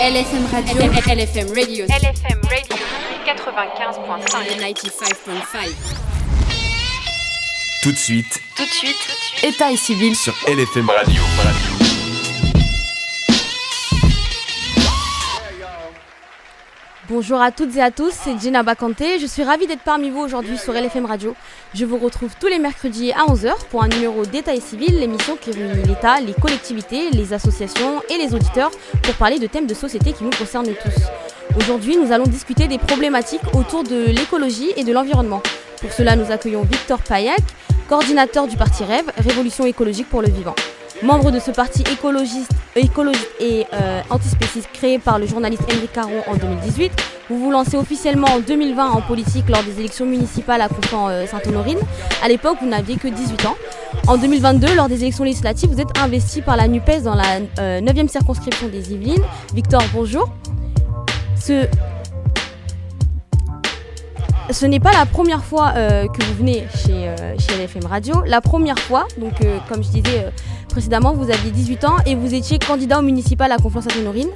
LFM Radio. LFM Radio. LFM Radio 95.5. 95.5. Tout de suite, État et civil sur LFM Radio. Bonjour à toutes et à tous, c'est Gina Bakanté. Je suis ravie d'être parmi vous aujourd'hui sur LFM Radio. Je vous retrouve tous les mercredis à 11h pour un numéro d'État et civil, l'émission qui réunit l'État, les collectivités, les associations et les auditeurs pour parler de thèmes de société qui nous concernent tous. Aujourd'hui, nous allons discuter des problématiques autour de l'écologie et de l'environnement. Pour cela, nous accueillons Victor Payac, coordinateur du parti Rêve, Révolution écologique pour le vivant. Membre de ce parti écologiste et antispéciste créé par le journaliste Émeric Caron en 2018, vous vous lancez officiellement en 2020 en politique lors des élections municipales à Conflans-Sainte-Honorine. À l'époque, vous n'aviez que 18 ans. En 2022, lors des élections législatives, vous êtes investi par la NUPES dans la 9e circonscription des Yvelines. Victor, bonjour. Ce n'est pas la première fois que vous venez chez LFM Radio. La première fois, donc comme je disais précédemment, vous aviez 18 ans et vous étiez candidat au municipal à Conflans-Sainte-Honorine.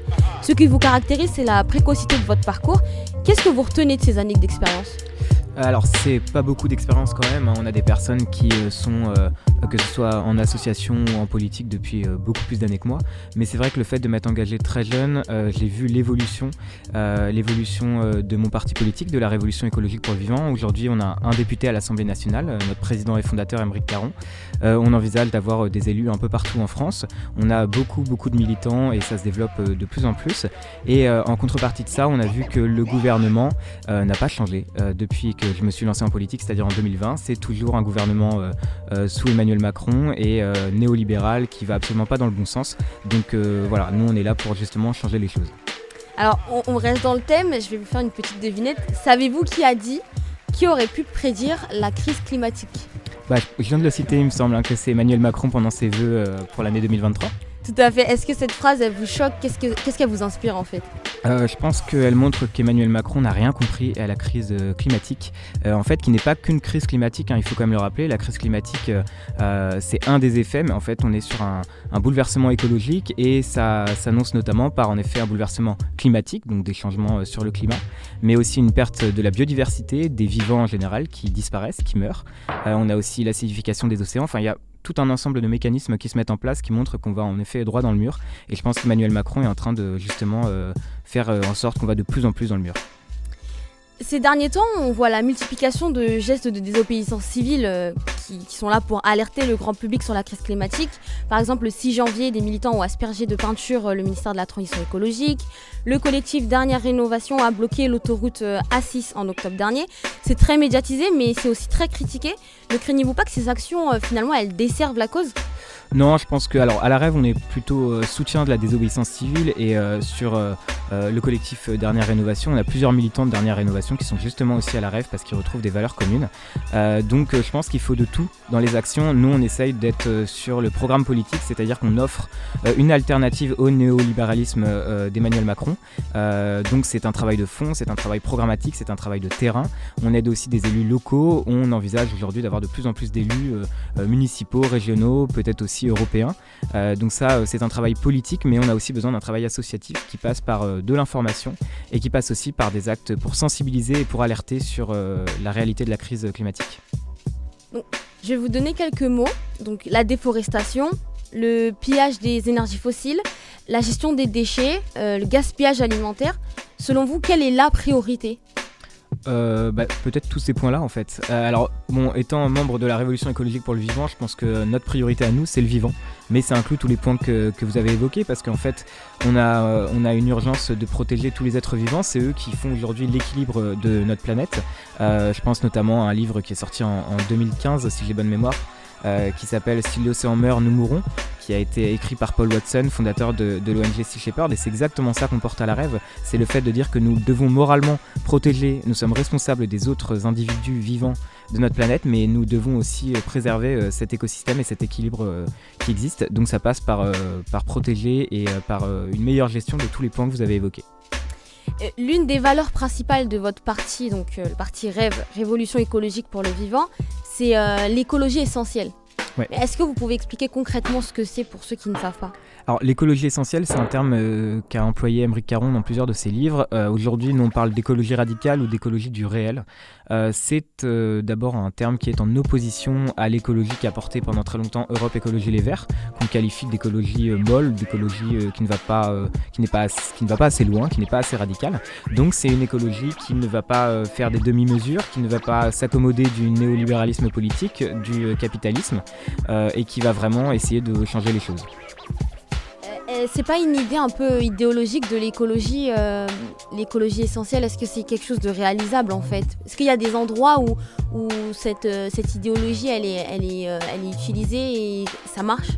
Ce qui vous caractérise, c'est la précocité de votre parcours. Qu'est-ce que vous retenez de ces années d'expérience ? Alors c'est pas beaucoup d'expérience quand même, hein. On a des personnes qui sont, que ce soit en association ou en politique depuis beaucoup plus d'années que moi, mais c'est vrai que le fait de m'être engagé très jeune, j'ai vu l'évolution de mon parti politique, de la Révolution écologique pour le vivant. Aujourd'hui on a un député à l'Assemblée nationale, notre président et fondateur Émeric Caron. On envisage d'avoir des élus un peu partout en France. On a beaucoup de militants et ça se développe de plus en plus. Et en contrepartie de ça, on a vu que le gouvernement n'a pas changé depuis que je me suis lancé en politique, c'est-à-dire en 2020. C'est toujours un gouvernement sous Emmanuel Macron et néolibéral qui va absolument pas dans le bon sens. Donc voilà, nous on est là pour justement changer les choses. Alors on reste dans le thème, je vais vous faire une petite devinette. Savez-vous qui aurait pu prédire la crise climatique ? Je viens de le citer, il me semble, que c'est Emmanuel Macron pendant ses vœux pour l'année 2023. Tout à fait. Est-ce que cette phrase, elle vous choque ? Qu'est-ce qu'elle vous inspire en fait ? Je pense qu'elle montre qu'Emmanuel Macron n'a rien compris à la crise climatique, en fait, qui n'est pas qu'une crise climatique, hein, il faut quand même le rappeler. La crise climatique, c'est un des effets, mais en fait, on est sur un bouleversement écologique et ça s'annonce notamment par, en effet, un bouleversement climatique, donc des changements sur le climat, mais aussi une perte de la biodiversité, des vivants en général qui disparaissent, qui meurent. On a aussi l'acidification des océans, enfin, il y a tout un ensemble de mécanismes qui se mettent en place qui montrent qu'on va en effet droit dans le mur. Et je pense qu'Emmanuel Macron est en train de justement faire en sorte qu'on va de plus en plus dans le mur. Ces derniers temps, on voit la multiplication de gestes de désobéissance civile qui sont là pour alerter le grand public sur la crise climatique. Par exemple, le 6 janvier, des militants ont aspergé de peinture le ministère de la Transition écologique. Le collectif Dernière Rénovation a bloqué l'autoroute A6 en octobre dernier. C'est très médiatisé, mais c'est aussi très critiqué. Ne craignez-vous pas que ces actions, finalement, elles desservent la cause ? Non, je pense que, alors, à la Rêve, on est plutôt soutien de la désobéissance civile et sur le collectif Dernière Rénovation, on a plusieurs militants de Dernière Rénovation qui sont justement aussi à la Rêve parce qu'ils retrouvent des valeurs communes. Donc, je pense qu'il faut de tout dans les actions. Nous, on essaye d'être sur le programme politique, c'est-à-dire qu'on offre une alternative au néolibéralisme d'Emmanuel Macron. Donc, c'est un travail de fond, c'est un travail programmatique, c'est un travail de terrain. On aide aussi des élus locaux. On envisage aujourd'hui d'avoir de plus en plus d'élus municipaux, régionaux, peut-être aussi européens. Donc ça, c'est un travail politique, mais on a aussi besoin d'un travail associatif qui passe par de l'information et qui passe aussi par des actes pour sensibiliser et pour alerter sur la réalité de la crise climatique. Donc, je vais vous donner quelques mots. Donc, la déforestation, le pillage des énergies fossiles, la gestion des déchets, le gaspillage alimentaire. Selon vous, quelle est la priorité ? Peut-être tous ces points-là en fait. Alors bon, étant membre de la Révolution écologique pour le vivant, je pense que notre priorité à nous c'est le vivant, mais ça inclut tous les points que vous avez évoqués parce qu'en fait on a une urgence de protéger tous les êtres vivants, c'est eux qui font aujourd'hui l'équilibre de notre planète. Je pense notamment à un livre qui est sorti en 2015 si j'ai bonne mémoire, qui s'appelle « Si l'océan meurt, nous mourrons », qui a été écrit par Paul Watson, fondateur de l'ONG Sea Shepherd, et c'est exactement ça qu'on porte à la Rêve, c'est le fait de dire que nous devons moralement protéger, nous sommes responsables des autres individus vivants de notre planète, mais nous devons aussi préserver cet écosystème et cet équilibre qui existe, donc ça passe par protéger et par une meilleure gestion de tous les points que vous avez évoqués. L'une des valeurs principales de votre parti, donc le parti Rêve, Révolution écologique pour le vivant, c'est l'écologie essentielle. Ouais. Est-ce que vous pouvez expliquer concrètement ce que c'est pour ceux qui ne savent pas ? Alors, l'écologie essentielle, c'est un terme qu'a employé Émeric Caron dans plusieurs de ses livres. Aujourd'hui, nous, on parle d'écologie radicale ou d'écologie du réel. C'est d'abord un terme qui est en opposition à l'écologie qu'a portée pendant très longtemps Europe Écologie Les Verts, qu'on qualifie d'écologie molle, d'écologie qui ne va pas assez loin, qui n'est pas assez radicale. Donc, c'est une écologie qui ne va pas faire des demi-mesures, qui ne va pas s'accommoder du néolibéralisme politique, du capitalisme, et qui va vraiment essayer de changer les choses. C'est pas une idée un peu idéologique de l'écologie, l'écologie essentielle? Est-ce que c'est quelque chose de réalisable en fait? Est-ce qu'il y a des endroits où cette idéologie elle est utilisée et ça marche?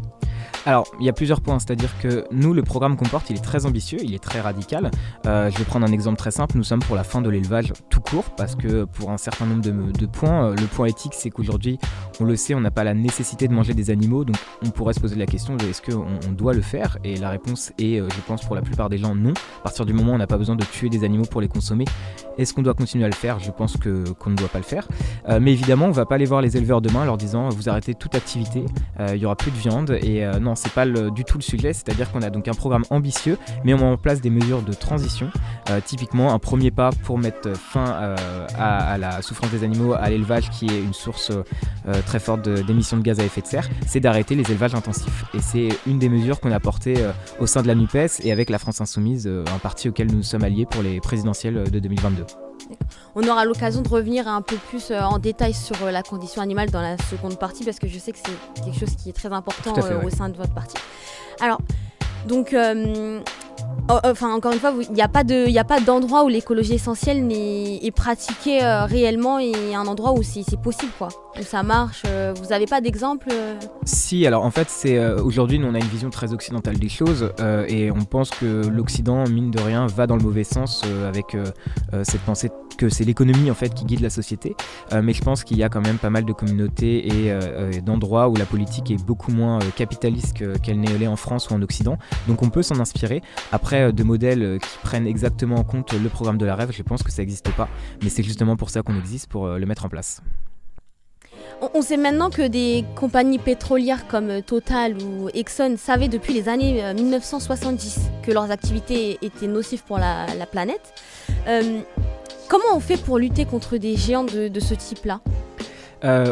Alors, il y a plusieurs points, c'est-à-dire que nous, le programme qu'on porte, il est très ambitieux, il est très radical. Je vais prendre un exemple très simple, nous sommes pour la fin de l'élevage tout court, parce que pour un certain nombre de points, le point éthique, c'est qu'aujourd'hui, on le sait, on n'a pas la nécessité de manger des animaux, donc on pourrait se poser la question de est-ce qu'on doit le faire? Et la réponse est, je pense pour la plupart des gens, non. À partir du moment où on n'a pas besoin de tuer des animaux pour les consommer, est-ce qu'on doit continuer à le faire? Je pense qu'on ne doit pas le faire. Mais évidemment, on ne va pas aller voir les éleveurs demain en leur disant vous arrêtez toute activité, il n'y aura plus de viande, et non, c'est pas du tout le sujet, c'est-à-dire qu'on a donc un programme ambitieux, mais on met en place des mesures de transition. Typiquement, un premier pas pour mettre fin à la souffrance des animaux, à l'élevage qui est une source très forte d'émissions de gaz à effet de serre, c'est d'arrêter les élevages intensifs. Et c'est une des mesures qu'on a portées au sein de la NUPES et avec la France Insoumise, un parti auquel nous sommes alliés pour les présidentielles de 2022. On aura l'occasion de revenir un peu plus en détail sur la condition animale dans la seconde partie parce que je sais que c'est quelque chose qui est très important au sein de votre parti. Alors, donc, encore une fois, il n'y a pas d'endroit où l'écologie essentielle est pratiquée réellement et un endroit où c'est possible, quoi, où ça marche. Vous n'avez pas d'exemple Si, alors en fait, aujourd'hui, nous on a une vision très occidentale des choses et on pense que l'Occident, mine de rien, va dans le mauvais sens avec cette pensée que c'est l'économie en fait qui guide la société, mais je pense qu'il y a quand même pas mal de communautés et d'endroits où la politique est beaucoup moins capitaliste qu'elle n'est l'est en France ou en Occident, donc on peut s'en inspirer. Après, de modèles qui prennent exactement en compte le programme de la REV, je pense que ça n'existe pas, mais c'est justement pour ça qu'on existe, pour le mettre en place. On sait maintenant que des compagnies pétrolières comme Total ou Exxon savaient depuis les années 1970 que leurs activités étaient nocives pour la planète. Comment on fait pour lutter contre des géants de ce type-là ?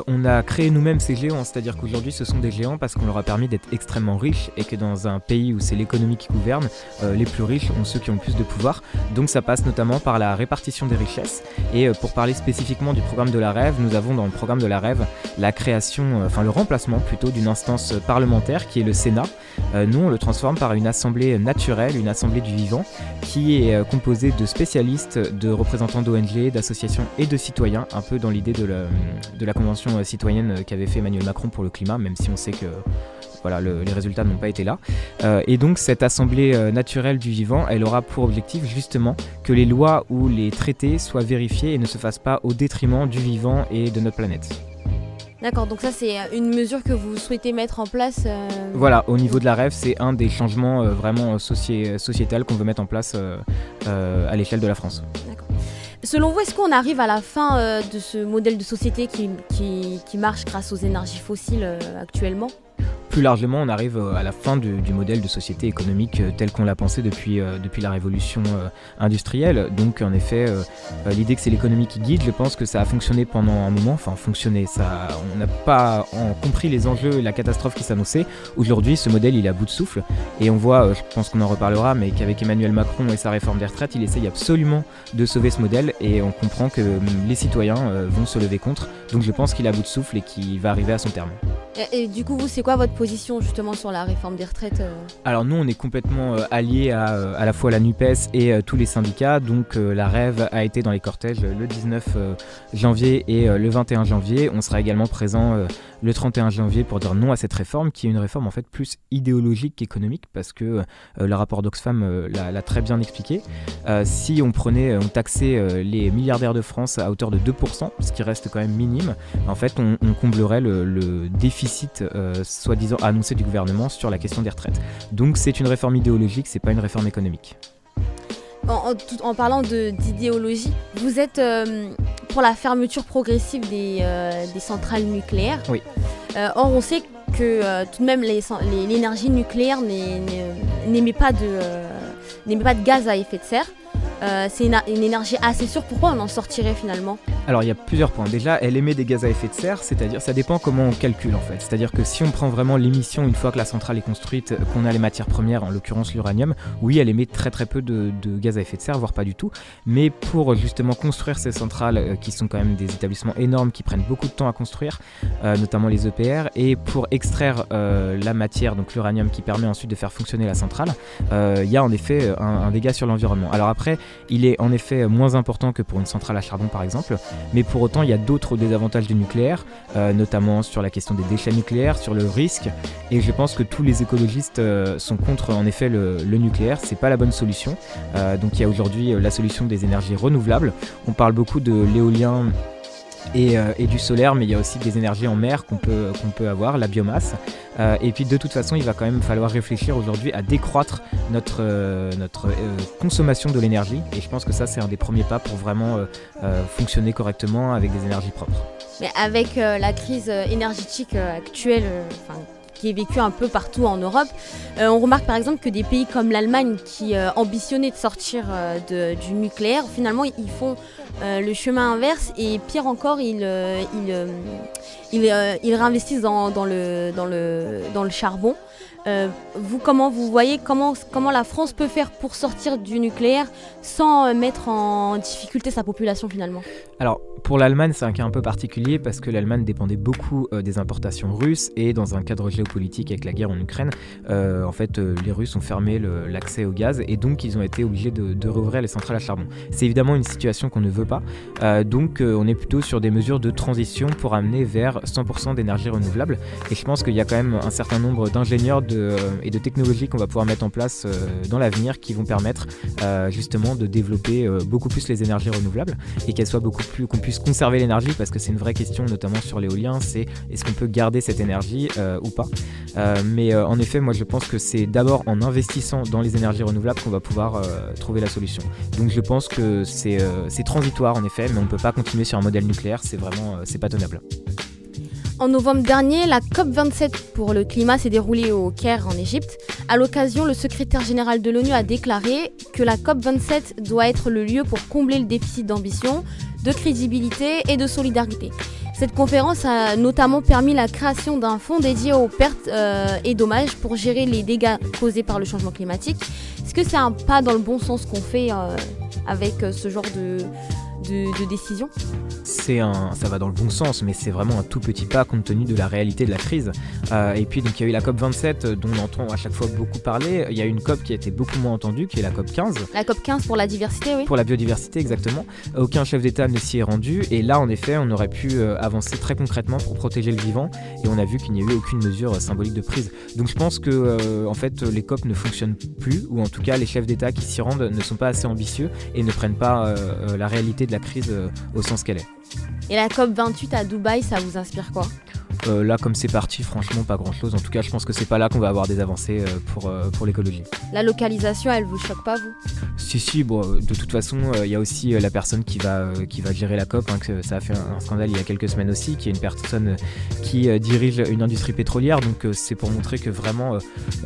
On a créé nous-mêmes ces géants, c'est-à-dire qu'aujourd'hui ce sont des géants parce qu'on leur a permis d'être extrêmement riches et que dans un pays où c'est l'économie qui gouverne, les plus riches ont ceux qui ont le plus de pouvoir. Donc ça passe notamment par la répartition des richesses. Et pour parler spécifiquement du programme de la REV, nous avons dans le programme de la REV la création, le remplacement plutôt d'une instance parlementaire qui est le Sénat. Nous on le transforme par une assemblée naturelle, une assemblée du vivant qui est composée de spécialistes, de représentants d'ONG, d'associations et de citoyens, un peu dans l'idée de la convention citoyenne qu'avait fait Emmanuel Macron pour le climat, même si on sait que les résultats n'ont pas été là. Et donc cette assemblée naturelle du vivant, elle aura pour objectif justement que les lois ou les traités soient vérifiés et ne se fassent pas au détriment du vivant et de notre planète. D'accord, donc ça c'est une mesure que vous souhaitez mettre en place Voilà, au niveau de la REV, c'est un des changements vraiment sociétal qu'on veut mettre en place à l'échelle de la France. D'accord. Selon vous, est-ce qu'on arrive à la fin de ce modèle de société qui marche grâce aux énergies fossiles actuellement ? Plus largement, on arrive à la fin du modèle de société économique tel qu'on l'a pensé depuis la révolution industrielle. Donc en effet, l'idée que c'est l'économie qui guide, je pense que ça a fonctionné pendant un moment. On n'a pas compris les enjeux et la catastrophe qui s'annonçait. Aujourd'hui, ce modèle, il est à bout de souffle. Et on voit, je pense qu'on en reparlera, mais qu'avec Emmanuel Macron et sa réforme des retraites, il essaye absolument de sauver ce modèle. Et on comprend que les citoyens vont se lever contre. Donc je pense qu'il est à bout de souffle et qu'il va arriver à son terme. Et du coup, vous, c'est quoi votre position justement sur la réforme des retraites Alors nous, on est complètement alliés à la fois la NUPES et tous les syndicats. Donc la REV a été dans les cortèges le 19 janvier et le 21 janvier. On sera également présent le 31 janvier pour dire non à cette réforme, qui est une réforme en fait plus idéologique qu'économique, parce que le rapport d'Oxfam l'a très bien expliqué. Si on taxait les milliardaires de France à hauteur de 2%, ce qui reste quand même minime, en fait on comblerait le déficit soi-disant annoncé du gouvernement sur la question des retraites. Donc c'est une réforme idéologique, c'est pas une réforme économique. En parlant d'idéologie, vous êtes pour la fermeture progressive des centrales nucléaires. Oui. Or, on sait que tout de même l'énergie nucléaire n'émet pas de gaz à effet de serre. C'est une énergie assez sûre. Pourquoi on en sortirait finalement ? Alors il y a plusieurs points. Déjà, elle émet des gaz à effet de serre, c'est-à-dire ça dépend comment on calcule en fait. C'est-à-dire que si on prend vraiment l'émission une fois que la centrale est construite, qu'on a les matières premières, en l'occurrence l'uranium, oui, elle émet très très peu de gaz à effet de serre, voire pas du tout. Mais pour justement construire ces centrales, qui sont quand même des établissements énormes, qui prennent beaucoup de temps à construire, notamment les EPR, et pour extraire la matière, donc l'uranium qui permet ensuite de faire fonctionner la centrale, il y a en effet un dégât sur l'environnement. Alors après, il est en effet moins important que pour une centrale à charbon par exemple, mais pour autant il y a d'autres désavantages du nucléaire, notamment sur la question des déchets nucléaires, sur le risque, et je pense que tous les écologistes sont contre en effet le nucléaire, c'est pas la bonne solution. Donc il y a aujourd'hui la solution des énergies renouvelables, on parle beaucoup de l'éolien et du solaire, mais il y a aussi des énergies en mer qu'on peut avoir, la biomasse. Et puis de toute façon, il va quand même falloir réfléchir aujourd'hui à décroître notre consommation de l'énergie. Et je pense que ça, c'est un des premiers pas pour vraiment fonctionner correctement avec des énergies propres. Mais avec la crise énergétique actuelle, qui est vécue un peu partout en Europe, on remarque par exemple que des pays comme l'Allemagne qui ambitionnaient de sortir du nucléaire, finalement ils font le chemin inverse, et pire encore, ils réinvestissent dans le charbon. Comment vous voyez comment la France peut faire pour sortir du nucléaire sans mettre en difficulté sa population finalement ? Alors pour l'Allemagne, c'est un cas un peu particulier parce que l'Allemagne dépendait beaucoup des importations russes, et dans un cadre géopolitique avec la guerre en Ukraine, en fait les Russes ont fermé l'accès au gaz, et donc ils ont été obligés de rouvrir les centrales à charbon. C'est évidemment une situation qu'on ne veut pas, donc on est plutôt sur des mesures de transition pour amener vers 100% d'énergie renouvelable, et je pense qu'il y a quand même un certain nombre d'ingénieurs et de technologies qu'on va pouvoir mettre en place dans l'avenir qui vont permettre justement de développer beaucoup plus les énergies renouvelables, et qu'elles soient qu'on puisse conserver l'énergie, parce que c'est une vraie question notamment sur l'éolien, c'est est-ce qu'on peut garder cette énergie ou pas. Mais en effet, moi je pense que c'est d'abord en investissant dans les énergies renouvelables qu'on va pouvoir trouver la solution. Donc je pense que c'est transitoire en effet, mais on ne peut pas continuer sur un modèle nucléaire, c'est pas tenable. En novembre dernier, la COP27 pour le climat s'est déroulée au Caire en Égypte. À l'occasion, le secrétaire général de l'ONU a déclaré que la COP27 doit être le lieu pour combler le déficit d'ambition, de crédibilité et de solidarité. Cette conférence a notamment permis la création d'un fonds dédié aux pertes et dommages pour gérer les dégâts causés par le changement climatique. Est-ce que c'est un pas dans le bon sens qu'on fait avec ce genre de décision ? Ça va dans le bon sens, mais c'est vraiment un tout petit pas compte tenu de la réalité de la crise. Et puis donc il y a eu la COP27 dont on entend à chaque fois beaucoup parler. Il y a une COP qui a été beaucoup moins entendue, qui est la COP15. La COP15 pour la diversité, oui. Pour la biodiversité, exactement. Aucun chef d'État ne s'y est rendu, et là en effet on aurait pu avancer très concrètement pour protéger le vivant, et on a vu qu'il n'y a eu aucune mesure symbolique de prise. Donc je pense que en fait les COP ne fonctionnent plus, ou en tout cas les chefs d'État qui s'y rendent ne sont pas assez ambitieux et ne prennent pas la réalité de la crise au sens qu'elle est. Et la COP28 à Dubaï, ça vous inspire quoi ? Là, comme c'est parti, franchement, pas grand-chose. En tout cas, je pense que c'est pas là qu'on va avoir des avancées pour l'écologie. La localisation, elle vous choque pas, vous ? Si, bon, de toute façon, il y a aussi la personne qui va gérer la COP, que ça a fait un scandale il y a quelques semaines aussi, qui est une personne qui dirige une industrie pétrolière. Donc c'est pour montrer que vraiment,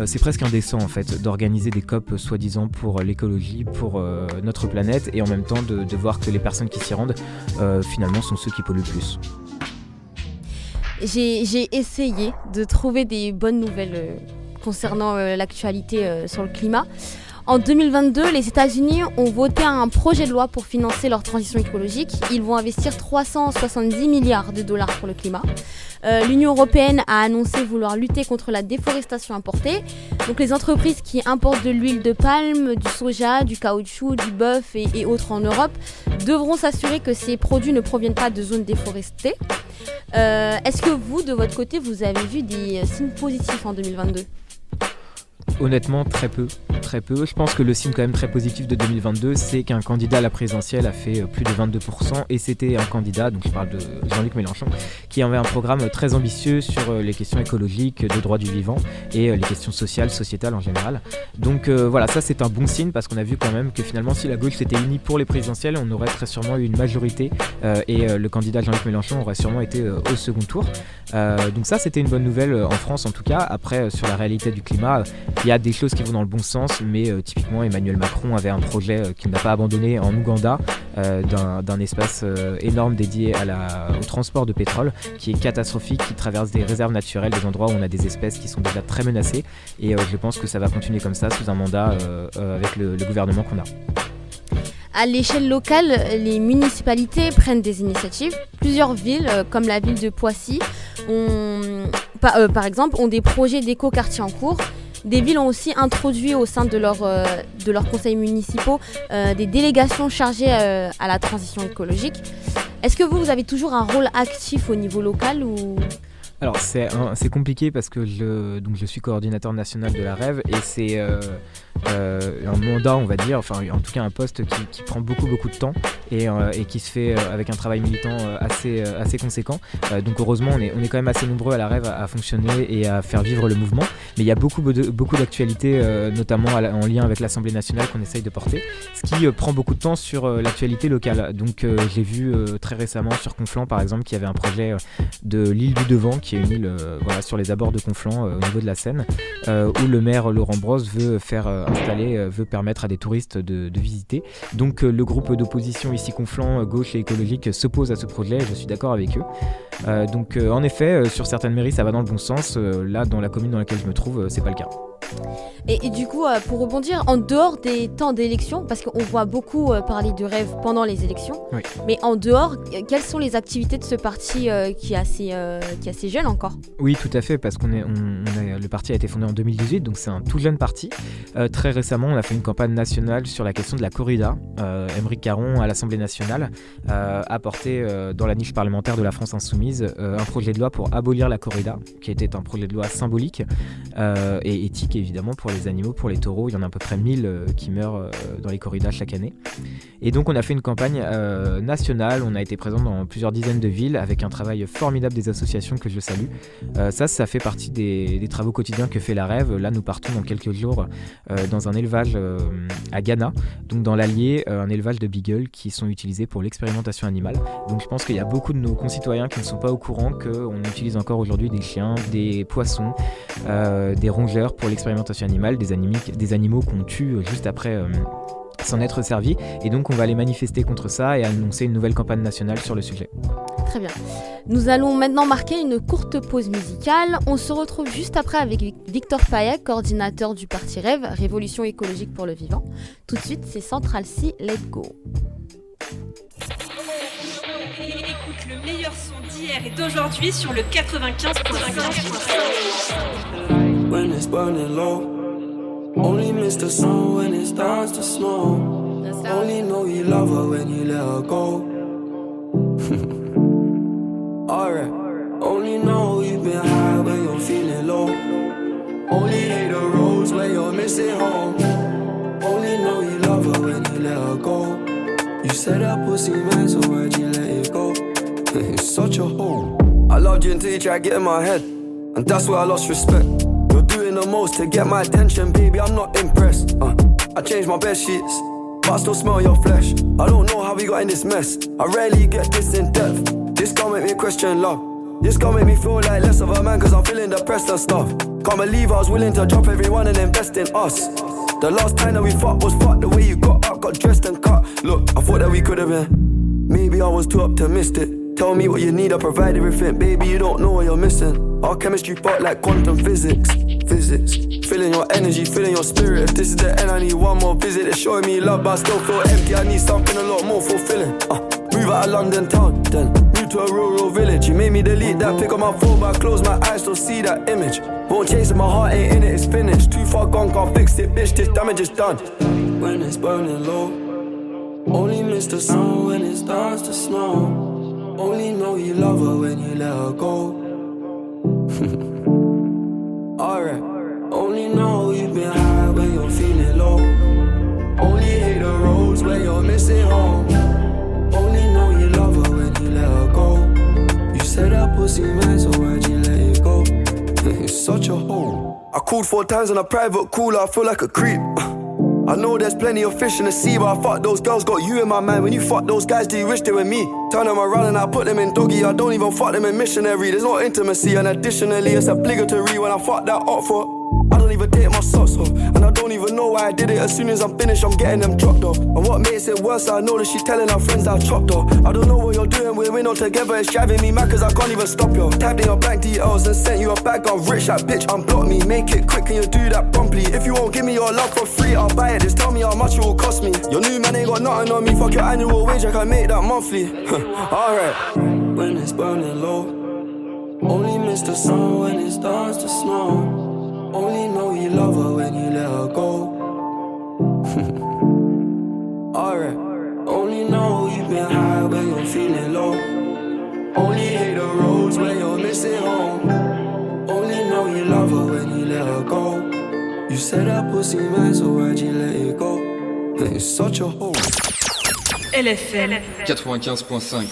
c'est presque indécent en fait d'organiser des COP soi-disant pour l'écologie, pour notre planète, et en même temps de voir que les personnes qui s'y rendent finalement sont ceux qui polluent le plus. J'ai essayé de trouver des bonnes nouvelles concernant l'actualité sur le climat. En 2022, les États-Unis ont voté un projet de loi pour financer leur transition écologique. Ils vont investir 370 milliards de dollars pour le climat. L'Union européenne a annoncé vouloir lutter contre la déforestation importée. Donc les entreprises qui importent de l'huile de palme, du soja, du caoutchouc, du bœuf et autres en Europe devront s'assurer que ces produits ne proviennent pas de zones déforestées. Est-ce que vous, de votre côté, vous avez vu des signes positifs en 2022 ? Honnêtement, très peu. Je pense que le signe quand même très positif de 2022, c'est qu'un candidat à la présidentielle a fait plus de 22%, et c'était un candidat, donc je parle de Jean-Luc Mélenchon, qui avait un programme très ambitieux sur les questions écologiques, des droits du vivant et les questions sociales, sociétales en général. Donc voilà, ça c'est un bon signe, parce qu'on a vu quand même que finalement si la gauche s'était unie pour les présidentielles, on aurait très sûrement eu une majorité et le candidat Jean-Luc Mélenchon aurait sûrement été au second tour. Donc ça c'était une bonne nouvelle en France en tout cas. Après sur la réalité du climat, il y a des choses qui vont dans le bon sens, mais typiquement Emmanuel Macron avait un projet qu'il n'a pas abandonné en Ouganda, d'un espace énorme dédié au transport de pétrole, qui est catastrophique, qui traverse des réserves naturelles, des endroits où on a des espèces qui sont déjà très menacées, et je pense que ça va continuer comme ça sous un mandat avec le gouvernement qu'on a. À l'échelle locale, les municipalités prennent des initiatives. Plusieurs villes, comme la ville de Poissy, par exemple, ont des projets d'éco-quartier en cours. Des villes ont aussi introduit au sein de leurs conseils municipaux des délégations chargées à la transition écologique. Est-ce que vous avez toujours un rôle actif au niveau local ou... Alors c'est compliqué parce que je suis coordinateur national de la REV, et c'est un mandat, on va dire, enfin en tout cas un poste qui prend beaucoup de temps et qui se fait avec un travail militant assez conséquent. Donc heureusement on est quand même assez nombreux à la REV à fonctionner et à faire vivre le mouvement, mais il y a beaucoup d'actualités, notamment en lien avec l'Assemblée nationale qu'on essaye de porter, ce qui prend beaucoup de temps sur l'actualité locale. Donc j'ai vu très récemment sur Conflans par exemple qu'il y avait un projet de l'île du Devant, qui est une île sur les abords de Conflans au niveau de la Seine, où le maire Laurent Brosse veut permettre à des touristes de visiter. Donc le groupe d'opposition ici Conflans, gauche et écologique, s'oppose à ce projet, et je suis d'accord avec eux. Donc en effet, sur certaines mairies ça va dans le bon sens, là dans la commune dans laquelle je me trouve, c'est pas le cas. Et du coup, pour rebondir, en dehors des temps d'élection, parce qu'on voit beaucoup parler de rêve pendant les élections, oui. Mais en dehors, quelles sont les activités de ce parti qui est assez jeune encore ? Oui, tout à fait, parce le parti a été fondé en 2018, donc c'est un tout jeune parti. Très récemment, on a fait une campagne nationale sur la question de la corrida. Aymeric Caron, à l'Assemblée nationale, a porté dans la niche parlementaire de la France Insoumise un projet de loi pour abolir la corrida, qui était un projet de loi symbolique et éthique, évidemment, pour les animaux, pour les taureaux. Il y en a à peu près 1000 qui meurent dans les corridas chaque année. Et donc on a fait une campagne nationale, on a été présent dans plusieurs dizaines de villes avec un travail formidable des associations que je salue. Ça fait partie des travaux quotidiens que fait la REV. Là nous partons dans quelques jours dans un élevage à Ghana, donc dans l'Allier, un élevage de beagles qui sont utilisés pour l'expérimentation animale. Donc je pense qu'il y a beaucoup de nos concitoyens qui ne sont pas au courant qu'on utilise encore aujourd'hui des chiens, des poissons, des rongeurs pour l'expérimentation animale, des animaux qu'on tue juste après s'en être servi, et donc on va aller manifester contre ça et annoncer une nouvelle campagne nationale sur le sujet. Très bien. Nous allons maintenant marquer une courte pause musicale. On se retrouve juste après avec Victor Payet, coordinateur du Parti Rêve, Révolution écologique pour le vivant. Tout de suite, c'est Central C, Let Go. Écoute le meilleur son d'hier et d'aujourd'hui sur le 95.5. When it's burning low, only miss the sun when it starts to snow. Only know you love her when you let her go. Alright, only know you've been high when you're feeling low. Only hate the roads when you're missing home. Only know you love her when you let her go. You said that pussy man, so why'd you let it go? It's such a hole. I loved you until you tried to get in my head, and that's where I lost respect. You're doing the most to get my attention, baby, I'm not impressed. I changed my bed sheets, but I still smell your flesh. I don't know how we got in this mess, I rarely get this in depth. This can't make me question love, this can't make me feel like less of a man, cause I'm feeling depressed and stuff. Can't believe I was willing to drop everyone and invest in us. The last time that we fucked was fucked. The way you got up, got dressed and cut. Look, I thought that we could have been. Maybe I was too optimistic. Tell me what you need, I provide everything. Baby, you don't know what you're missing. Our chemistry part like quantum physics. Feeling your energy, feeling your spirit. If this is the end, I need one more visit. They're showing me love, but I still feel empty. I need something a lot more fulfilling. Move out of London town, then move to a rural village. You made me delete that pic on my phone, but I close my eyes, still see that image. Won't chase it, my heart ain't in it, it's finished. Too far gone, can't fix it, bitch, this damage is done. When it's burning low, only miss the sun when it starts to snow. Only know you love her when you let her go. Alright, only Only know you've been high when you're feeling low. Only hate the roads where you're missing home. Only know you love her when you let her go. You said that pussy man, so why'd you let it go? You're such a hoe. I called 4 times on a private call, I feel like a creep. I know there's plenty of fish in the sea, but I fuck those girls, got you in my mind. When you fuck those guys, do you wish they were me? Turn them around and I put them in doggy. I don't even fuck them in missionary. There's no intimacy, and additionally it's obligatory when I fuck that up for. I don't even take my socks off, and I don't even know why I did it. As soon as I'm finished, I'm getting them dropped off. And what makes it worse, I know that she's telling her friends that I chopped off. I don't know what you're doing, we're not together. It's driving me mad cause I can't even stop you. Tapped in your bank details and sent you a bag of rich. That bitch unblock me, make it quick, can you do that promptly? If you won't give me your love for free, I'll buy it. Just tell me how much it will cost me. Your new man ain't got nothing on me. Fuck your annual wage, I can make that monthly. Alright. When it's burning low, only miss the sun when it starts to snow. Only know you love her when you let her go. Alright. Only know you've been high when you're feeling low. Only hate the roads when you're missing home. Only know you love her when you let her go. You said that pussy man, so why'd you let it go? You're such a hoe. LFM 95.5.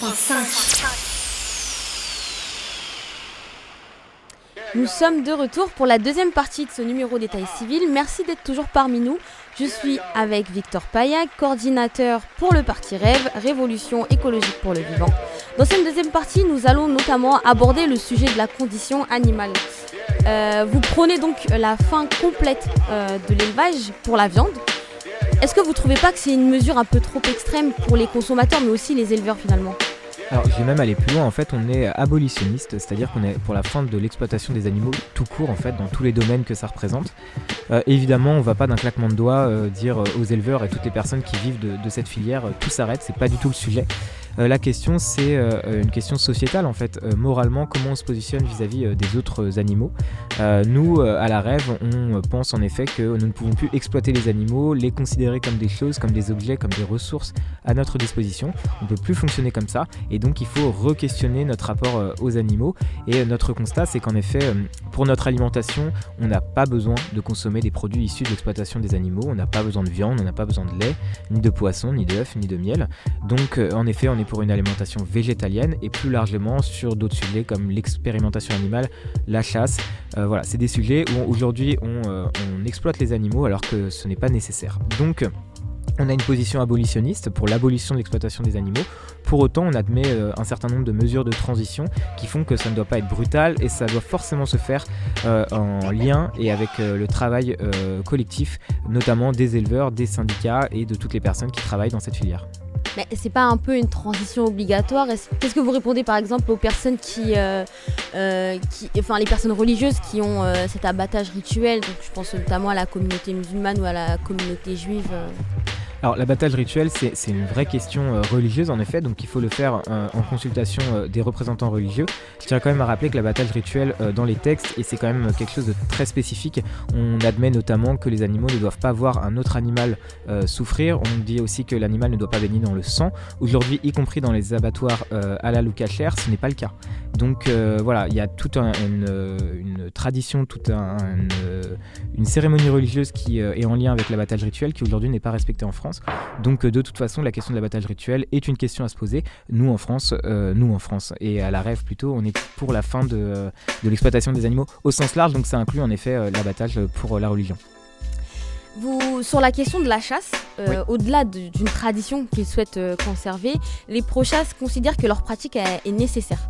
Nous sommes de retour pour la deuxième partie de ce numéro d'état civil. Merci d'être toujours parmi nous. Je suis avec Victor Paillac, coordinateur pour le Parti Rêve, Révolution écologique pour le vivant. Dans cette deuxième partie, nous allons notamment aborder le sujet de la condition animale. Vous prônez donc la fin complète de l'élevage pour la viande. Est-ce que vous ne trouvez pas que c'est une mesure un peu trop extrême pour les consommateurs, mais aussi les éleveurs finalement ? Alors, je vais même aller plus loin. En fait, on est abolitionniste, c'est-à-dire qu'on est pour la fin de l'exploitation des animaux tout court, en fait, dans tous les domaines que ça représente. Évidemment, on ne va pas d'un claquement de doigts dire aux éleveurs et toutes les personnes qui vivent de cette filière, tout s'arrête, c'est pas du tout le sujet. La question, c'est une question sociétale, en fait. Moralement, comment on se positionne vis-à-vis des autres animaux. Nous, à la Rêve, on pense en effet que nous ne pouvons plus exploiter les animaux, les considérer comme des choses, comme des objets, comme des ressources à notre disposition. On ne peut plus fonctionner comme ça, et donc il faut re-questionner notre rapport aux animaux. Et notre constat, c'est qu'en effet, pour notre alimentation, on n'a pas besoin de consommer des produits issus de l'exploitation des animaux. On n'a pas besoin de viande, on n'a pas besoin de lait, ni de poisson, ni d'œufs, ni de miel. Donc, en effet, on est pour une alimentation végétalienne et plus largement sur d'autres sujets comme l'expérimentation animale, la chasse. Voilà, c'est des sujets où aujourd'hui on exploite les animaux alors que ce n'est pas nécessaire. Donc on a une position abolitionniste pour l'abolition de l'exploitation des animaux. Pour autant, on admet un certain nombre de mesures de transition qui font que ça ne doit pas être brutal et ça doit forcément se faire en lien et avec le travail collectif, notamment des éleveurs, des syndicats et de toutes les personnes qui travaillent dans cette filière. Mais c'est pas un peu une transition obligatoire ? Qu'est-ce que vous répondez par exemple aux personnes les personnes religieuses qui ont cet abattage rituel, donc je pense notamment à la communauté musulmane ou à la communauté juive Alors l'abattage rituel, c'est une vraie question religieuse en effet, donc il faut le faire en consultation des représentants religieux. Je tiens quand même à rappeler que l'abattage rituel dans les textes, et c'est quand même quelque chose de très spécifique, on admet notamment que les animaux ne doivent pas voir un autre animal souffrir, on dit aussi que l'animal ne doit pas baigner dans le sang. Aujourd'hui, y compris dans les abattoirs halal ou kasher, ce n'est pas le cas. Donc voilà, il y a toute une tradition, toute une cérémonie religieuse qui est en lien avec l'abattage rituel qui aujourd'hui n'est pas respectée en France. Donc de toute façon, la question de l'abattage rituel est une question à se poser. Nous en France, et à la Rêve plutôt, on est pour la fin de l'exploitation des animaux au sens large, donc ça inclut en effet l'abattage pour la religion. Sur la question de la chasse, oui. Au-delà d'une tradition qu'ils souhaitent conserver, les pro-chasses considèrent que leur pratique est nécessaire.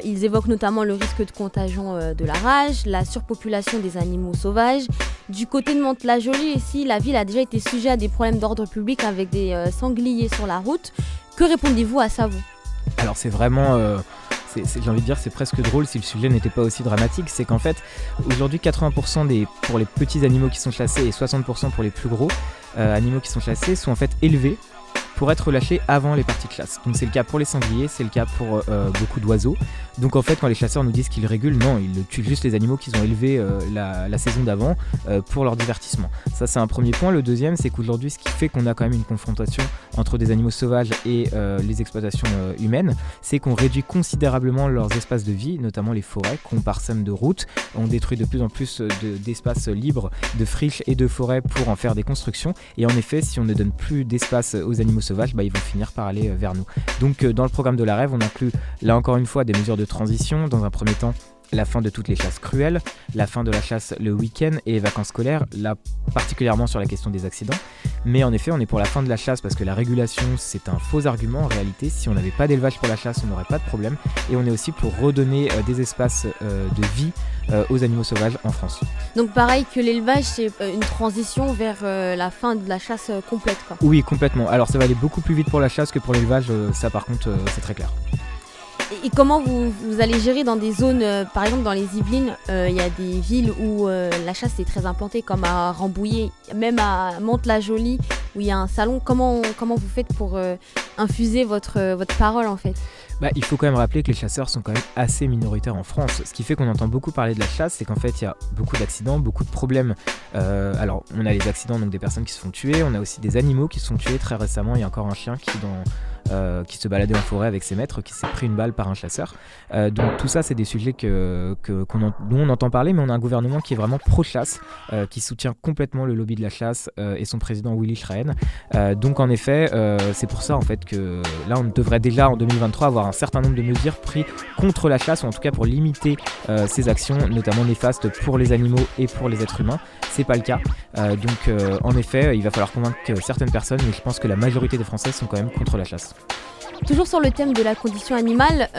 Ils évoquent notamment le risque de contagion de la rage, la surpopulation des animaux sauvages. Du côté de Mantes-la-Jolie, ici, la ville a déjà été sujet à des problèmes d'ordre public avec des sangliers sur la route. Que répondez-vous à ça, vous ? Alors c'est vraiment... j'ai envie de dire, c'est presque drôle si le sujet n'était pas aussi dramatique. C'est qu'en fait, aujourd'hui, 80% pour les petits animaux qui sont chassés et 60% pour les plus gros animaux qui sont chassés sont en fait élevés pour être relâchés avant les parties de chasse. Donc c'est le cas pour les sangliers, c'est le cas pour beaucoup d'oiseaux. Donc en fait, quand les chasseurs nous disent qu'ils régulent, non, ils tuent juste les animaux qu'ils ont élevés la saison d'avant pour leur divertissement. Ça, c'est un premier point. Le deuxième, c'est qu'aujourd'hui, ce qui fait qu'on a quand même une confrontation entre des animaux sauvages et les exploitations humaines, c'est qu'on réduit considérablement leurs espaces de vie, notamment les forêts qu'on parsème de routes. On détruit de plus en plus d'espaces libres, de friches et de forêts pour en faire des constructions. Et en effet, si on ne donne plus d'espace aux animaux sauvages, ils vont finir par aller vers nous. Donc dans le programme de la Rêve, on inclut là encore une fois des mesures de transition. Dans un premier temps, la fin de toutes les chasses cruelles, la fin de la chasse le week-end et les vacances scolaires, là particulièrement sur la question des accidents. Mais en effet, on est pour la fin de la chasse parce que la régulation, c'est un faux argument en réalité. Si on n'avait pas d'élevage pour la chasse, on n'aurait pas de problème. Et on est aussi pour redonner des espaces de vie aux animaux sauvages en France. Donc pareil que l'élevage, c'est une transition vers la fin de la chasse complète, quoi. Oui, complètement. Alors ça va aller beaucoup plus vite pour la chasse que pour l'élevage, ça par contre, c'est très clair. Et comment vous allez gérer dans des zones, par exemple dans les Yvelines, il y a des villes où la chasse est très implantée, comme à Rambouillet, même à Mantes-la-Jolie, où il y a un salon. Comment vous faites pour infuser votre parole en fait ? Il faut quand même rappeler que les chasseurs sont quand même assez minoritaires en France. Ce qui fait qu'on entend beaucoup parler de la chasse, c'est qu'en fait il y a beaucoup d'accidents, beaucoup de problèmes. Alors on a les accidents, donc des personnes qui se font tuer, on a aussi des animaux qui se font tuer. Très récemment, il y a encore un chien qui se baladait en forêt avec ses maîtres, qui s'est pris une balle par un chasseur. Donc tout ça, c'est des sujets dont on entend parler, mais on a un gouvernement qui est vraiment pro-chasse, qui soutient complètement le lobby de la chasse et son président Willy Schraen. Donc en effet, c'est pour ça en fait que là, on devrait déjà en 2023 avoir un certain nombre de mesures prises contre la chasse, ou en tout cas pour limiter ces actions, notamment néfastes pour les animaux et pour les êtres humains. C'est pas le cas. Donc en effet, il va falloir convaincre certaines personnes, mais je pense que la majorité des Français sont quand même contre la chasse. Toujours sur le thème de la condition animale,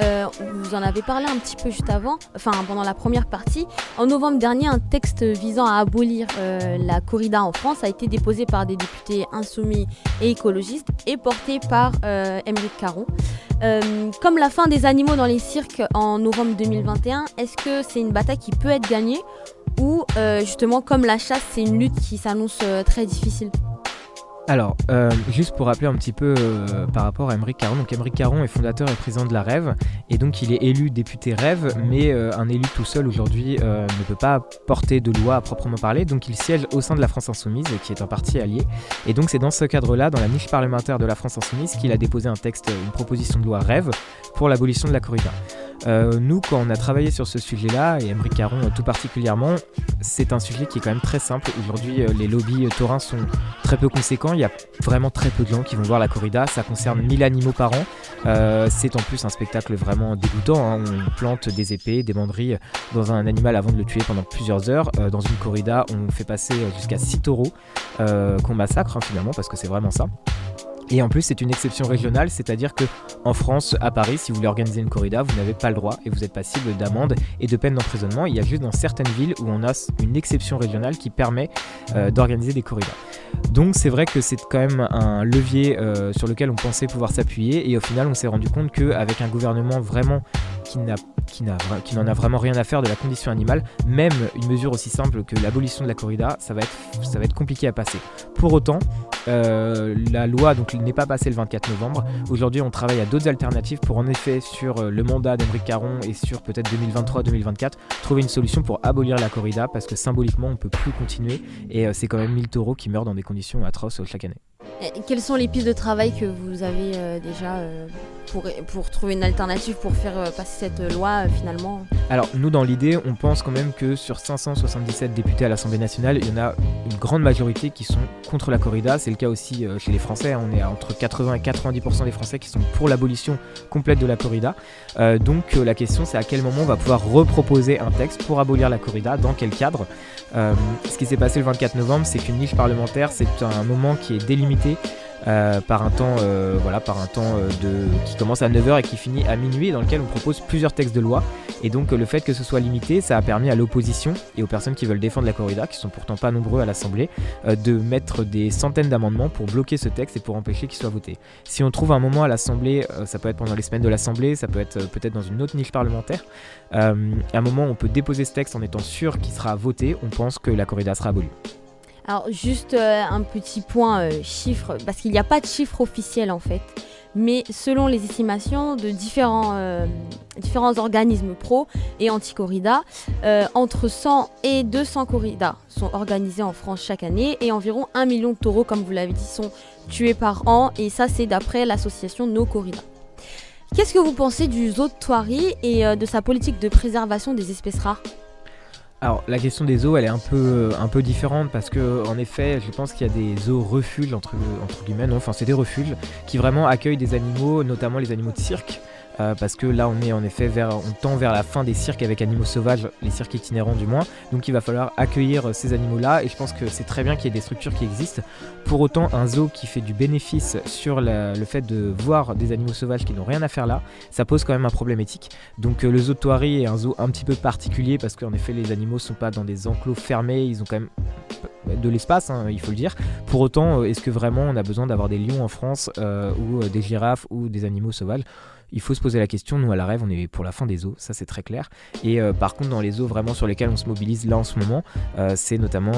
vous en avez parlé un petit peu juste avant, pendant la première partie. En novembre dernier, un texte visant à abolir la corrida en France a été déposé par des députés insoumis et écologistes et porté par Aymeric Caron. Comme la fin des animaux dans les cirques en novembre 2021, est-ce que c'est une bataille qui peut être gagnée ou justement comme la chasse, c'est une lutte qui s'annonce très difficile ? Alors, juste pour rappeler un petit peu par rapport à Aymeric Caron, donc Aymeric Caron est fondateur et président de la Rêve, et donc il est élu député Rêve, mais un élu tout seul aujourd'hui ne peut pas porter de loi à proprement parler, donc il siège au sein de la France Insoumise, qui est un parti allié, et donc c'est dans ce cadre-là, dans la niche parlementaire de la France Insoumise, qu'il a déposé un texte, une proposition de loi Rêve pour l'abolition de la corrida. Nous, quand on a travaillé sur ce sujet-là, et Aymeric Caron tout particulièrement, c'est un sujet qui est quand même très simple. Aujourd'hui, les lobbies taurins sont très peu conséquents. Il y a vraiment très peu de gens qui vont voir la corrida. Ça concerne 1000 animaux par an. C'est en plus un spectacle vraiment dégoûtant, hein. On plante des épées, des banderilles dans un animal avant de le tuer pendant plusieurs heures. Dans une corrida, on fait passer jusqu'à 6 taureaux qu'on massacre finalement, parce que c'est vraiment ça. Et en plus, c'est une exception régionale, c'est-à-dire qu'en France, à Paris, si vous voulez organiser une corrida, vous n'avez pas le droit et vous êtes passible d'amende et de peine d'emprisonnement. Il y a juste dans certaines villes où on a une exception régionale qui permet d'organiser des corridas. Donc c'est vrai que c'est quand même un levier sur lequel on pensait pouvoir s'appuyer, et au final, on s'est rendu compte qu'avec un gouvernement vraiment qui n'en a vraiment rien à faire de la condition animale, même une mesure aussi simple que l'abolition de la corrida, ça va être compliqué à passer. Pour autant, la loi n'est pas passée le 24 novembre. Aujourd'hui, on travaille à d'autres alternatives pour en effet, sur le mandat d'Aymeric Caron et sur peut-être 2023-2024, trouver une solution pour abolir la corrida, parce que symboliquement, on ne peut plus continuer, et c'est quand même 1000 taureaux qui meurent dans des conditions atroces chaque année. Et quelles sont les pistes de travail que vous avez déjà pour trouver une alternative pour faire passer cette loi finalement ? Alors nous, dans l'idée, on pense quand même que sur 577 députés à l'Assemblée nationale, il y en a une grande majorité qui sont contre la corrida. C'est le cas aussi chez les Français, on est à entre 80 et 90% des Français qui sont pour l'abolition complète de la corrida. Donc la question, c'est à quel moment on va pouvoir reproposer un texte pour abolir la corrida, dans quel cadre. Ce qui s'est passé le 24 novembre, c'est qu'une niche parlementaire, c'est un moment qui est délimité par un temps, qui commence à 9h et qui finit à minuit, dans lequel on propose plusieurs textes de loi. Et donc le fait que ce soit limité, ça a permis à l'opposition et aux personnes qui veulent défendre la corrida, qui sont pourtant pas nombreux à l'Assemblée, de mettre des centaines d'amendements pour bloquer ce texte et pour empêcher qu'il soit voté. Si on trouve un moment à l'Assemblée, ça peut être pendant les semaines de l'Assemblée, ça peut être peut-être dans une autre niche parlementaire, à un moment où on peut déposer ce texte en étant sûr qu'il sera voté, on pense que la corrida sera abolie. Alors juste un petit point chiffre, parce qu'il n'y a pas de chiffre officiel en fait. mais selon les estimations de différents organismes pro et anti-corrida, entre 100 et 200 corridas sont organisées en France chaque année et environ 1 million de taureaux, comme vous l'avez dit, sont tués par an, et ça c'est d'après l'association No Corrida. Qu'est-ce que vous pensez du zoo de Thoiry et de sa politique de préservation des espèces rares ? Alors la question des zoos elle est un peu différente parce que en effet je pense qu'il y a des zoos refuges entre guillemets, non, enfin c'est des refuges qui vraiment accueillent des animaux, notamment les animaux de cirque. Parce que là on est en effet on tend vers la fin des cirques avec animaux sauvages, les cirques itinérants du moins, donc il va falloir accueillir ces animaux là, et je pense que c'est très bien qu'il y ait des structures qui existent. Pour autant, un zoo qui fait du bénéfice sur le fait de voir des animaux sauvages qui n'ont rien à faire là, ça pose quand même un problème éthique. Donc le zoo de Thoiry est un zoo un petit peu particulier parce qu'en effet les animaux sont pas dans des enclos fermés, ils ont quand même de l'espace, hein, il faut le dire. Pour autant, est-ce que vraiment on a besoin d'avoir des lions en France ou des girafes ou des animaux sauvages ? Il faut se poser la question. Nous à la Rêve on est pour la fin des zoos, ça c'est très clair. Et par contre dans les zoos vraiment sur lesquels on se mobilise là en ce moment, c'est notamment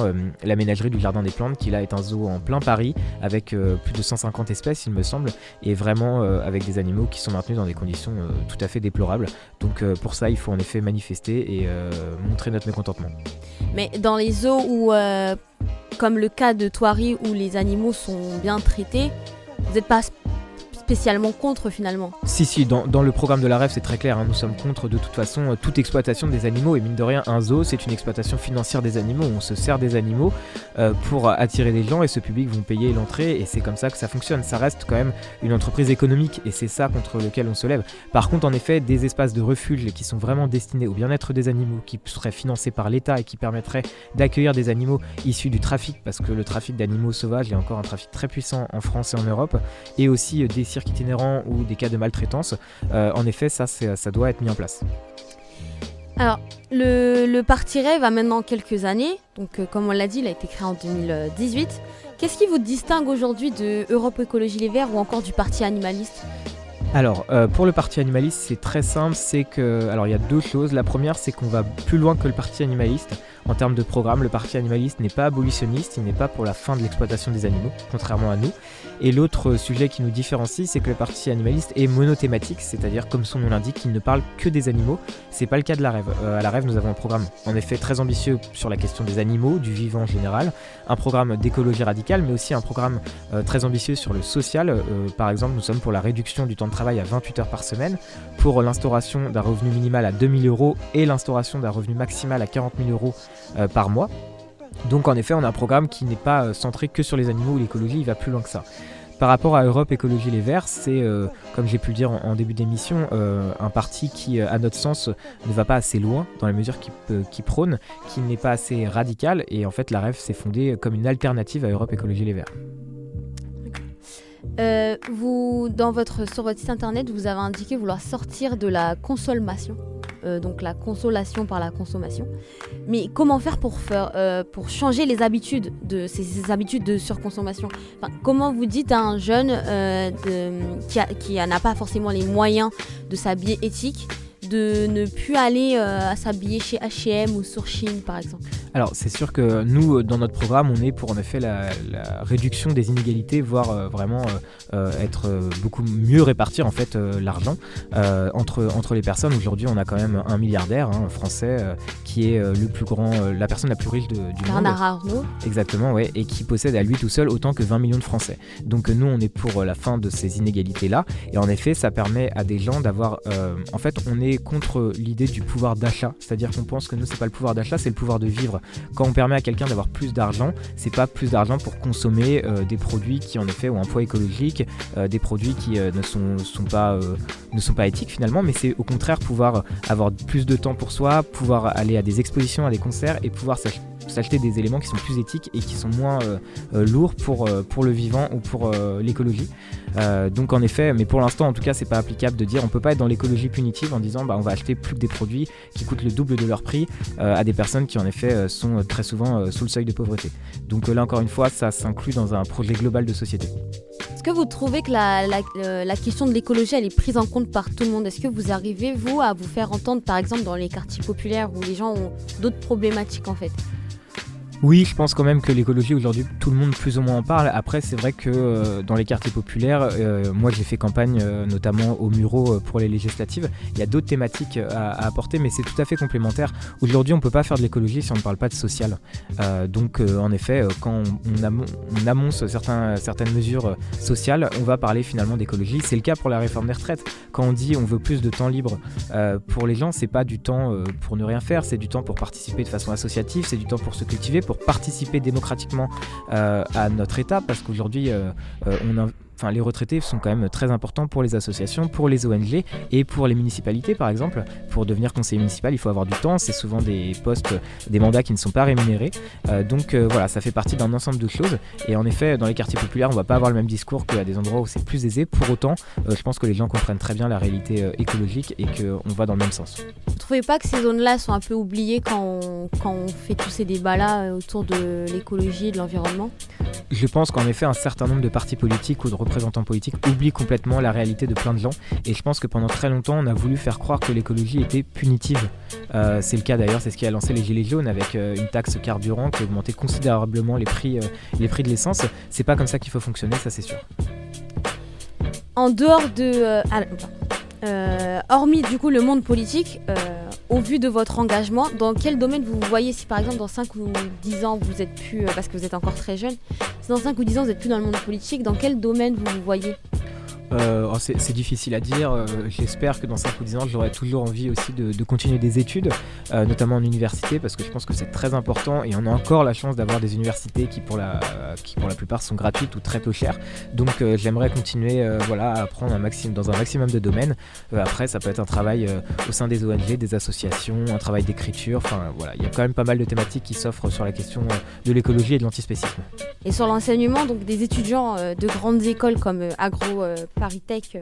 la ménagerie du Jardin des Plantes qui là est un zoo en plein Paris avec plus de 150 espèces il me semble, et vraiment avec des animaux qui sont maintenus dans des conditions tout à fait déplorables. Donc pour ça il faut en effet manifester et montrer notre mécontentement. Mais dans les zoos où comme le cas de Thoiry où les animaux sont bien traités, vous n'êtes pas spécialement contre finalement. Si, dans le programme de la Rêve c'est très clair, hein, nous sommes contre de toute façon toute exploitation des animaux, et mine de rien un zoo c'est une exploitation financière des animaux, on se sert des animaux pour attirer des gens, et ce public vont payer l'entrée, et c'est comme ça que ça fonctionne. Ça reste quand même une entreprise économique et c'est ça contre lequel on se lève. Par contre en effet des espaces de refuge qui sont vraiment destinés au bien-être des animaux, qui seraient financés par l'État et qui permettraient d'accueillir des animaux issus du trafic, parce que le trafic d'animaux sauvages il y a encore un trafic très puissant en France et en Europe, et aussi des cirques itinérants ou des cas de maltraitance, en effet ça doit être mis en place. Alors le Parti Rêve a maintenant quelques années, donc comme on l'a dit il a été créé en 2018. Qu'est-ce qui vous distingue aujourd'hui de Europe Écologie Les Verts ou encore du Parti Animaliste ? Alors pour le Parti Animaliste c'est très simple, c'est que alors il y a deux choses. La première c'est qu'on va plus loin que le Parti Animaliste en termes de programme. Le Parti Animaliste n'est pas abolitionniste, il n'est pas pour la fin de l'exploitation des animaux, contrairement à nous. Et l'autre sujet qui nous différencie, c'est que le Parti Animaliste est monothématique, c'est-à-dire comme son nom l'indique, il ne parle que des animaux. C'est pas le cas de la Rêve. À la Rêve nous avons un programme en effet très ambitieux sur la question des animaux, du vivant en général, un programme d'écologie radicale, mais aussi un programme très ambitieux sur le social. Par exemple nous sommes pour la réduction du temps de travail à 28 heures par semaine, pour l'instauration d'un revenu minimal à 2 000 € et l'instauration d'un revenu maximal à 40 000 € par mois. Donc en effet on a un programme qui n'est pas centré que sur les animaux, ou l'écologie il va plus loin que ça. Par rapport à Europe Écologie Les Verts, c'est, comme j'ai pu le dire en début d'émission, un parti qui, à notre sens, ne va pas assez loin dans la mesure qu'il prône, qui n'est pas assez radical, et en fait la Rêve s'est fondée comme une alternative à Europe Écologie Les Verts. Sur votre site internet, vous avez indiqué vouloir sortir de la consommation, donc la consolation par la consommation. Mais comment faire pour changer les habitudes ces habitudes de surconsommation ? Enfin, comment vous dites à un jeune qui n'a pas forcément les moyens de s'habiller éthique de ne plus aller s'habiller chez H&M ou sur Shein par exemple ? Alors c'est sûr que nous dans notre programme on est pour en effet la réduction des inégalités, voire vraiment être beaucoup mieux répartir en fait l'argent entre les personnes. Aujourd'hui on a quand même un milliardaire français qui est le plus grand, la personne la plus riche du monde. Bernard Arnault. Exactement, ouais, et qui possède à lui tout seul autant que 20 millions de Français. Donc nous on est pour la fin de ces inégalités là, et en effet ça permet à des gens d'avoir en fait on est contre l'idée du pouvoir d'achat, c'est-à-dire qu'on pense que nous c'est pas le pouvoir d'achat, c'est le pouvoir de vivre. Quand on permet à quelqu'un d'avoir plus d'argent, c'est pas plus d'argent pour consommer des produits qui en effet ont un poids écologique, des produits qui ne sont pas éthiques finalement, mais c'est au contraire pouvoir avoir plus de temps pour soi, pouvoir aller à des expositions, à des concerts et pouvoir s'acheter des éléments qui sont plus éthiques et qui sont moins lourds pour le vivant ou pour l'écologie. Donc en effet, mais pour l'instant en tout cas c'est pas applicable de dire on peut pas être dans l'écologie punitive en disant on va acheter plus que des produits qui coûtent le double de leur prix à des personnes qui en effet sont très souvent sous le seuil de pauvreté. Donc là encore une fois ça s'inclut dans un projet global de société. Est-ce que vous trouvez que la question de l'écologie elle est prise en compte par tout le monde ? Est-ce que vous arrivez vous à vous faire entendre par exemple dans les quartiers populaires où les gens ont d'autres problématiques en fait ? Oui, je pense quand même que l'écologie aujourd'hui, tout le monde plus ou moins en parle. Après, c'est vrai que dans les quartiers populaires, moi j'ai fait campagne notamment au Mureaux pour les législatives. Il y a d'autres thématiques à apporter, mais c'est tout à fait complémentaire. Aujourd'hui, on ne peut pas faire de l'écologie si on ne parle pas de social. Donc en effet, quand on annonce certaines mesures sociales, on va parler finalement d'écologie. C'est le cas pour la réforme des retraites. Quand on dit on veut plus de temps libre pour les gens, c'est pas du temps pour ne rien faire, c'est du temps pour participer de façon associative, c'est du temps pour se cultiver, pour participer démocratiquement à notre État, parce qu'aujourd'hui les retraités sont quand même très importants pour les associations, pour les ONG et pour les municipalités par exemple. Pour devenir conseiller municipal, il faut avoir du temps, c'est souvent des postes, des mandats qui ne sont pas rémunérés. Donc voilà, ça fait partie d'un ensemble de choses. Et en effet, dans les quartiers populaires, on ne va pas avoir le même discours qu'à des endroits où c'est plus aisé. Pour autant, je pense que les gens comprennent très bien la réalité écologique et qu'on va dans le même sens. Vous ne trouvez pas que ces zones-là sont un peu oubliées quand on fait tous ces débats-là autour de l'écologie et de l'environnement ? Je pense qu'en effet, un certain nombre de partis politiques ou de représentants politiques oublient complètement la réalité de plein de gens. Et je pense que pendant très longtemps, on a voulu faire croire que l'écologie était punitive. C'est le cas d'ailleurs, c'est ce qui a lancé les Gilets jaunes avec une taxe carburant qui a augmenté considérablement les prix de l'essence. C'est pas comme ça qu'il faut fonctionner, ça c'est sûr. En dehors de... hormis du coup le monde politique, au vu de votre engagement, dans quel domaine vous vous voyez si par exemple dans 5 ou 10 ans vous êtes plus, parce que vous êtes encore très jeune, si dans 5 ou 10 ans vous êtes plus dans le monde politique, dans quel domaine vous vous voyez ? C'est difficile à dire, j'espère que dans 5 ou 10 ans j'aurai toujours envie aussi de continuer des études, notamment en université, parce que je pense que c'est très important et on a encore la chance d'avoir des universités qui pour la plupart sont gratuites ou très peu chères. Donc j'aimerais continuer à apprendre dans un maximum de domaines. Après ça peut être un travail au sein des ONG, des associations, un travail d'écriture, il y a quand même pas mal de thématiques qui s'offrent sur la question de l'écologie et de l'antispécisme. Et sur l'enseignement, donc des étudiants de grandes écoles comme Agro Paris Tech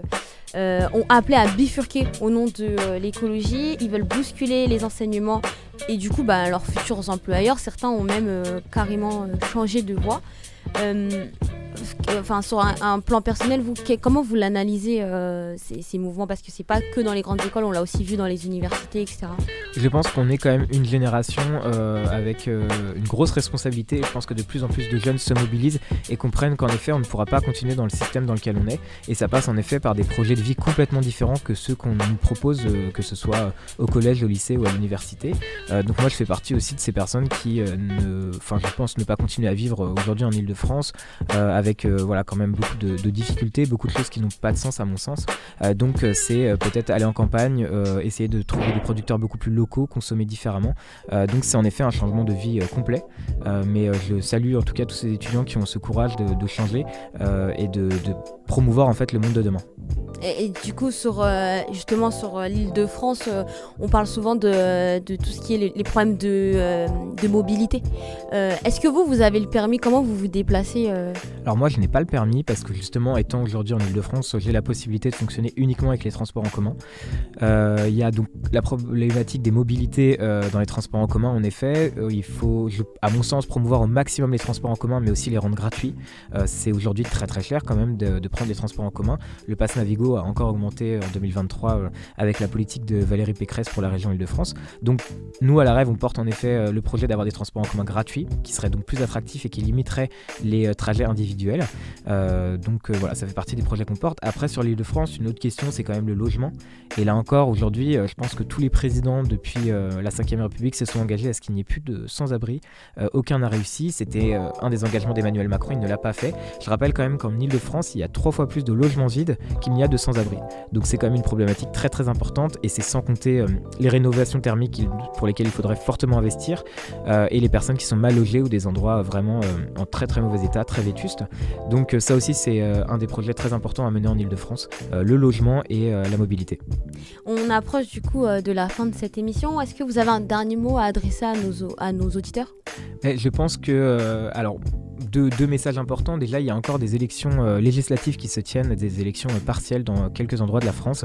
ont appelé à bifurquer au nom de l'écologie. Ils veulent bousculer les enseignements et du coup leurs futurs employeurs. Certains ont même carrément changé de voie. Sur un plan personnel, comment vous l'analysez ces mouvements ? Parce que c'est pas que dans les grandes écoles, on l'a aussi vu dans les universités, etc. Je pense qu'on est quand même une génération avec une grosse responsabilité. Je pense que de plus en plus de jeunes se mobilisent et comprennent qu'en effet on ne pourra pas continuer dans le système dans lequel on est. Et ça passe en effet par des projets de vie complètement différents que ceux qu'on nous propose, que ce soit au collège, au lycée ou à l'université. Donc moi je fais partie aussi de ces personnes qui je pense ne pas continuer à vivre aujourd'hui en Ile-de-France avec quand même beaucoup de difficultés, beaucoup de choses qui n'ont pas de sens à mon sens. Donc c'est peut-être aller en campagne, essayer de trouver des producteurs beaucoup plus locaux, consommer différemment. Donc c'est en effet un changement de vie complet. Mais je salue en tout cas tous ces étudiants qui ont ce courage de changer et de promouvoir en fait le monde de demain. Et du coup sur l'Île-de-France, on parle souvent de tout ce qui est les problèmes de mobilité. Est-ce que vous avez le permis ? Comment vous vous déplacez Alors moi je n'ai pas le permis parce que justement étant aujourd'hui en Ile-de-France, j'ai la possibilité de fonctionner uniquement avec les transports en commun. Il y a donc la problématique des mobilités dans les transports en commun. En effet, il faut, à mon sens, promouvoir au maximum les transports en commun, mais aussi les rendre gratuits. C'est aujourd'hui très très cher quand même de prendre les transports en commun. Le pass Navigo a encore augmenté en 2023 avec la politique de Valérie Pécresse pour la région Île-de-France. Donc nous à la Rêve, on porte en effet le projet d'avoir des transports en commun gratuits, qui seraient donc plus attractifs et qui limiteraient les trajets individuels. Ça fait partie des projets qu'on porte. Après sur l'Île-de-France, une autre question, c'est quand même le logement. Et là encore, aujourd'hui, je pense que tous les présidents depuis la 5e République se sont engagés à ce qu'il n'y ait plus de sans-abri. Aucun n'a réussi. C'était un des engagements d'Emmanuel Macron, il ne l'a pas fait. Je rappelle quand même qu'en Île-de-France, il y a 3 fois plus de logements vides qu'il n'y a de sans-abri. Donc c'est quand même une problématique très très importante et c'est sans compter les rénovations thermiques pour lesquelles il faudrait fortement investir et les personnes qui sont mal logées ou des endroits vraiment en très très mauvais état, très vétustes. Donc ça aussi c'est un des projets très importants à mener en Île-de-France, le logement et la mobilité. On approche du coup de la fin de cette émission. Est-ce que vous avez un dernier mot à adresser à nos auditeurs ? Je pense que deux messages importants. Déjà, il y a encore des élections législatives qui se tiennent, des élections partielles dans quelques endroits de la France.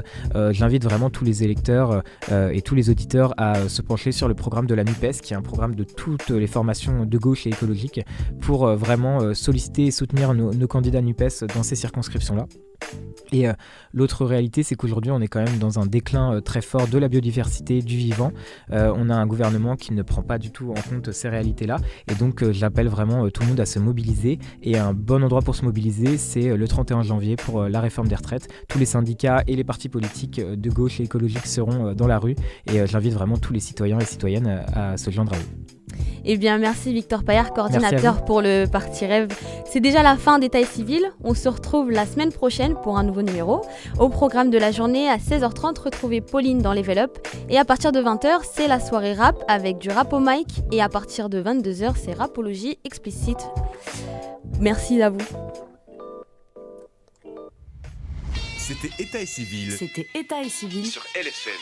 J'invite vraiment tous les électeurs et tous les auditeurs à se pencher sur le programme de la NUPES, qui est un programme de toutes les formations de gauche et écologiques, pour vraiment solliciter et soutenir nos candidats NUPES dans ces circonscriptions-là. Et l'autre réalité, c'est qu'aujourd'hui, on est quand même dans un déclin très fort de la biodiversité, du vivant. On a un gouvernement qui ne prend pas du tout en compte ces réalités-là. Et donc, j'appelle vraiment tout le monde à se mobiliser. Et un bon endroit pour se mobiliser, c'est le 31 janvier pour la réforme des retraites. Tous les syndicats et les partis politiques de gauche et écologiques seront dans la rue. Et j'invite vraiment tous les citoyens et citoyennes à se joindre à eux. Eh bien, merci Victor Paillard, coordinateur pour le Parti Rêve. C'est déjà la fin d'État civil. On se retrouve la semaine prochaine pour un nouveau numéro. Au programme de la journée, à 16h30, retrouvez Pauline dans Level Up. Et à partir de 20h, c'est la soirée rap avec du rap au mic. Et à partir de 22h, c'est Rapologie explicite. Merci à vous. C'était État et Civil C'était État et civil sur LFM.